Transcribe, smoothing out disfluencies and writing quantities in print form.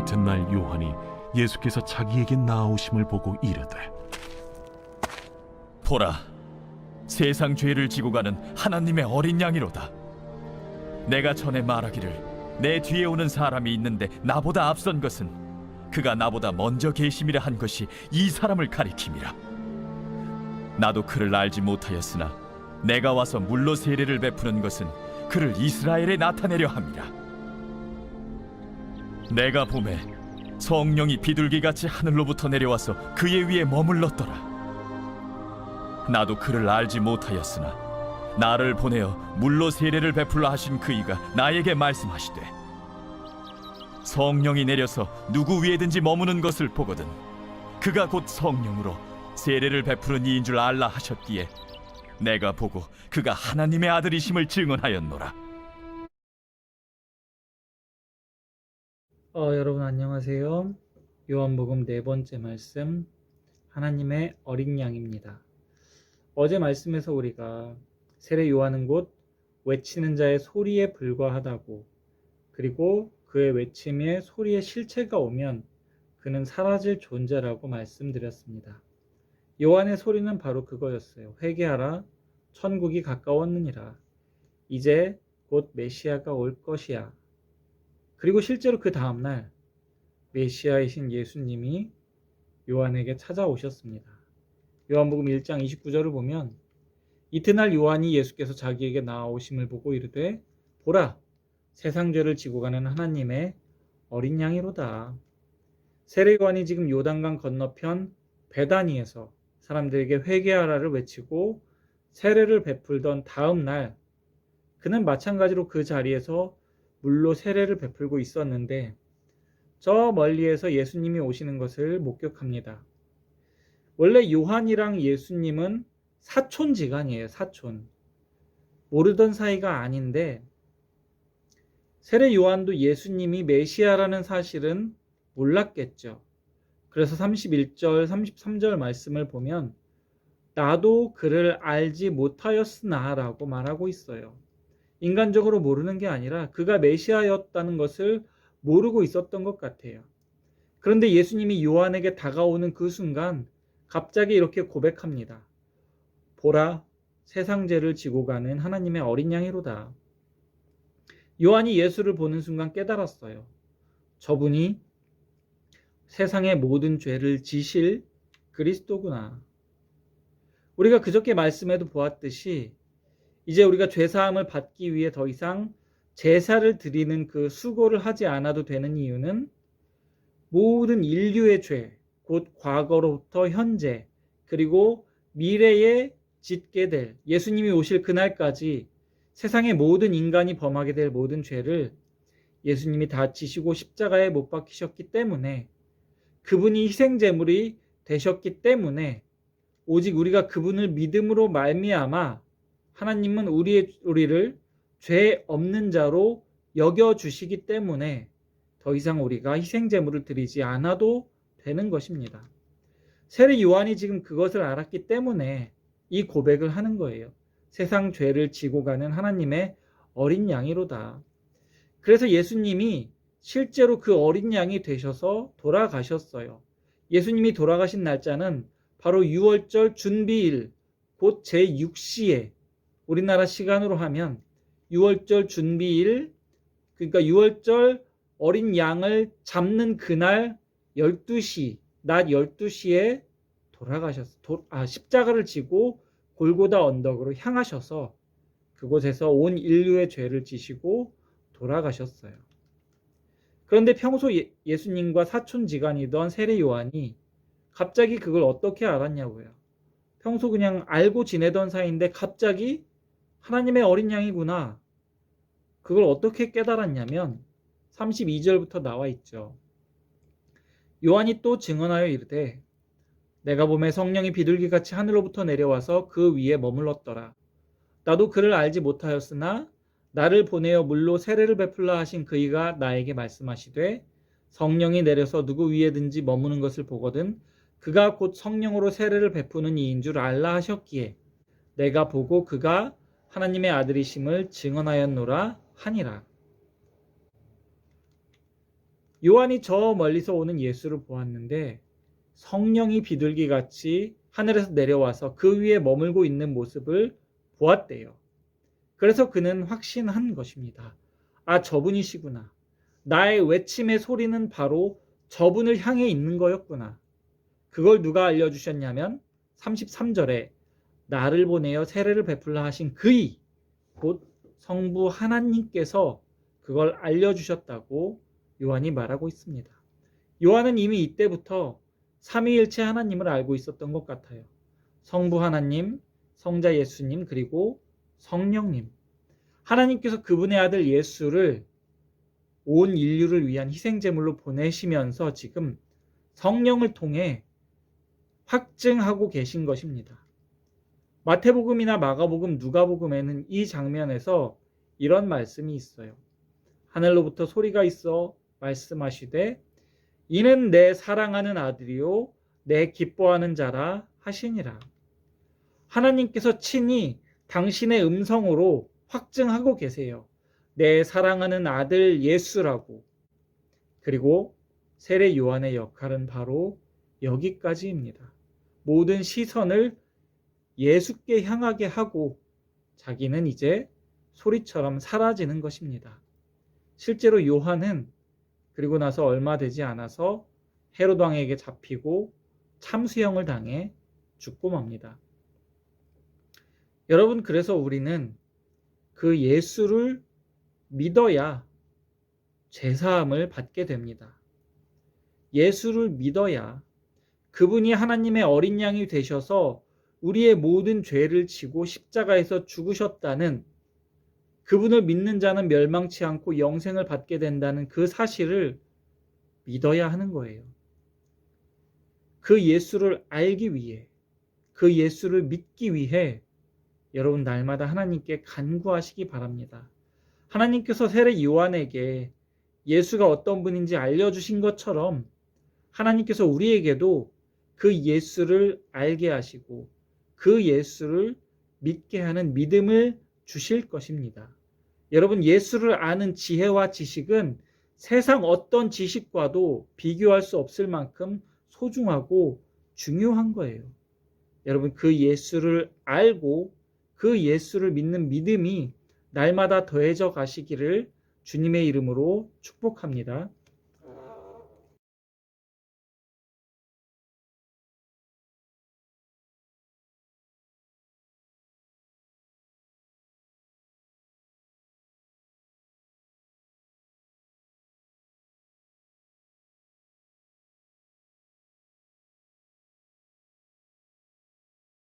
이튿날 요한이 예수께서 자기에게 나아오심을 보고 이르되, 보라, 세상 죄를 지고 가는 하나님의 어린 양이로다. 내가 전에 말하기를 내 뒤에 오는 사람이 있는데 나보다 앞선 것은 그가 나보다 먼저 계심이라 한 것이 이 사람을 가리킴이라. 나도 그를 알지 못하였으나 내가 와서 물로 세례를 베푸는 것은 그를 이스라엘에 나타내려 함이라. 내가 보매 성령이 비둘기같이 하늘로부터 내려와서 그의 위에 머물렀더라. 나도 그를 알지 못하였으나 나를 보내어 물로 세례를 베풀라 하신 그이가 나에게 말씀하시되, 성령이 내려서 누구 위에든지 머무는 것을 보거든 그가 곧 성령으로 세례를 베푸는 이인 줄 알라 하셨기에 내가 보고 그가 하나님의 아들이심을 증언하였노라. 여러분 안녕하세요. 요한복음 네 번째 말씀, 하나님의 어린 양입니다. 어제 말씀에서 우리가 세례 요한은 곧 외치는 자의 소리에 불과하다고, 그리고 그의 외침에 소리의 실체가 오면 그는 사라질 존재라고 말씀드렸습니다. 요한의 소리는 바로 그거였어요. 회개하라, 천국이 가까웠느니라. 이제 곧 메시아가 올 것이야. 그리고 실제로 그 다음날 메시아이신 예수님이 요한에게 찾아오셨습니다. 요한복음 1장 29절을 보면, 이튿날 요한이 예수께서 자기에게 나아오심을 보고 이르되, 보라, 세상 죄를 지고 가는 하나님의 어린 양이로다. 세례 요한이 지금 요단강 건너편 베다니에서 사람들에게 회개하라를 외치고 세례를 베풀던 다음 날, 그는 마찬가지로 그 자리에서 물로 세례를 베풀고 있었는데 저 멀리에서 예수님이 오시는 것을 목격합니다. 원래 요한이랑 예수님은 사촌지간이에요. 사촌. 모르던 사이가 아닌데, 세례 요한도 예수님이 메시아라는 사실은 몰랐겠죠. 그래서 31절, 33절 말씀을 보면 나도 그를 알지 못하였으나 라고 말하고 있어요. 인간적으로 모르는 게 아니라 그가 메시아였다는 것을 모르고 있었던 것 같아요. 그런데 예수님이 요한에게 다가오는 그 순간 갑자기 이렇게 고백합니다. 보라, 세상 죄를 지고 가는 하나님의 어린 양이로다. 요한이 예수를 보는 순간 깨달았어요. 저분이 세상의 모든 죄를 지실 그리스도구나. 우리가 그저께 말씀에도 보았듯이 이제 우리가 죄사함을 받기 위해 더 이상 제사를 드리는 그 수고를 하지 않아도 되는 이유는 모든 인류의 죄, 곧 과거로부터 현재, 그리고 미래에 짓게 될, 예수님이 오실 그날까지 세상의 모든 인간이 범하게 될 모든 죄를 예수님이 다 지시고 십자가에 못 박히셨기 때문에, 그분이 희생제물이 되셨기 때문에, 오직 우리가 그분을 믿음으로 말미암아 하나님은 우리를 죄 없는 자로 여겨주시기 때문에 더 이상 우리가 희생제물을 드리지 않아도 되는 것입니다. 세례 요한이 지금 그것을 알았기 때문에 이 고백을 하는 거예요. 세상 죄를 지고 가는 하나님의 어린 양이로다. 그래서 예수님이 실제로 그 어린 양이 되셔서 돌아가셨어요. 예수님이 돌아가신 날짜는 바로 유월절 준비일, 곧 제6시에, 우리나라 시간으로 하면 유월절 준비일, 그러니까 유월절 어린 양을 잡는 그날 12시, 낮 12시에 십자가를 지고 골고다 언덕으로 향하셔서 그곳에서 온 인류의 죄를 지시고 돌아가셨어요. 그런데 평소 예수님과 사촌지간이던 세례 요한이 갑자기 그걸 어떻게 알았냐고요. 평소 그냥 알고 지내던 사이인데 갑자기 하나님의 어린 양이구나. 그걸 어떻게 깨달았냐면 32절부터 나와 있죠. 요한이 또 증언하여 이르되, 내가 보매 성령이 비둘기같이 하늘로부터 내려와서 그 위에 머물렀더라. 나도 그를 알지 못하였으나 나를 보내어 물로 세례를 베풀라 하신 그이가 나에게 말씀하시되, 성령이 내려서 누구 위에든지 머무는 것을 보거든 그가 곧 성령으로 세례를 베푸는 이인 줄 알라 하셨기에 내가 보고 그가 하나님의 아들이심을 증언하였노라 하니라. 요한이 저 멀리서 오는 예수를 보았는데 성령이 비둘기같이 하늘에서 내려와서 그 위에 머물고 있는 모습을 보았대요. 그래서 그는 확신한 것입니다. 아, 저분이시구나. 나의 외침의 소리는 바로 저분을 향해 있는 거였구나. 그걸 누가 알려주셨냐면 33절에 나를 보내어 세례를 베풀라 하신 그이, 곧 성부 하나님께서 그걸 알려주셨다고 요한이 말하고 있습니다. 요한은 이미 이때부터 삼위일체 하나님을 알고 있었던 것 같아요. 성부 하나님, 성자 예수님, 그리고 성령님. 하나님께서 그분의 아들 예수를 온 인류를 위한 희생제물로 보내시면서 지금 성령을 통해 확증하고 계신 것입니다. 마태복음이나 마가복음, 누가복음에는 이 장면에서 이런 말씀이 있어요. 하늘로부터 소리가 있어 말씀하시되 이는 내 사랑하는 아들이요 내 기뻐하는 자라 하시니라. 하나님께서 친히 당신의 음성으로 확증하고 계세요. 내 사랑하는 아들 예수라고. 그리고 세례 요한의 역할은 바로 여기까지입니다. 모든 시선을 예수께 향하게 하고 자기는 이제 소리처럼 사라지는 것입니다. 실제로 요한은 그리고 나서 얼마 되지 않아서 헤롯 왕에게 잡히고 참수형을 당해 죽고 맙니다. 여러분, 그래서 우리는 그 예수를 믿어야 죄사함을 받게 됩니다. 예수를 믿어야 그분이 하나님의 어린 양이 되셔서 우리의 모든 죄를 지고 십자가에서 죽으셨다는, 그분을 믿는 자는 멸망치 않고 영생을 받게 된다는 그 사실을 믿어야 하는 거예요. 그 예수를 알기 위해, 그 예수를 믿기 위해 여러분 날마다 하나님께 간구하시기 바랍니다. 하나님께서 세례 요한에게 예수가 어떤 분인지 알려주신 것처럼 하나님께서 우리에게도 그 예수를 알게 하시고 그 예수를 믿게 하는 믿음을 주실 것입니다. 여러분, 예수를 아는 지혜와 지식은 세상 어떤 지식과도 비교할 수 없을 만큼 소중하고 중요한 거예요. 여러분, 그 예수를 알고 그 예수를 믿는 믿음이 날마다 더해져 가시기를 주님의 이름으로 축복합니다.